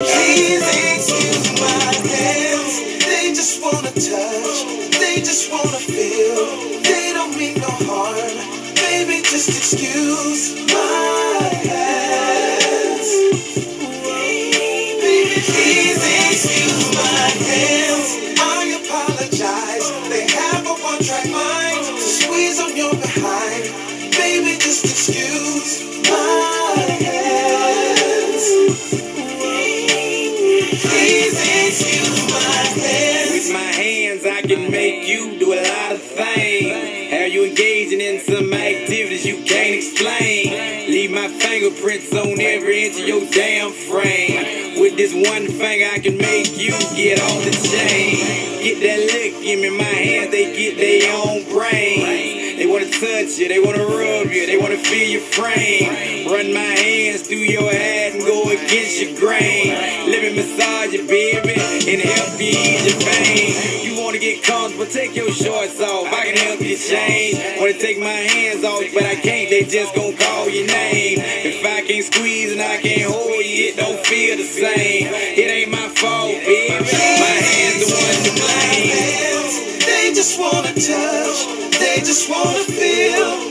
Please excuse my hands. They just wanna touch, they just wanna feel. They don't mean no harm. Baby, just excuse my hands. Baby, please excuse my hands. I apologize. They have a one-track mind to squeeze on your behind. Baby, just excuse my hands. Please excuse my hands. With my hands, I can make you do a lot of things. Have you engaging in some activities you can't explain? Leave my fingerprints on every inch of your damn frame. With this one finger, I can make you get on the chain. Get that look in me, my hands, they get their own brain. They wanna touch you, they wanna rub you, they wanna feel your frame. Run my hands through your head and go against your grain. Let me massage you, baby, and help you ease your pain. You wanna get comfortable, take your shorts off, I can help you change. Wanna take my hands off, but I can't, they just gon' call your name. If I can't squeeze and I can't hold you, it don't feel the same. It ain't my fault, baby, my hands the one to blame. They just wanna touch, they just wanna feel.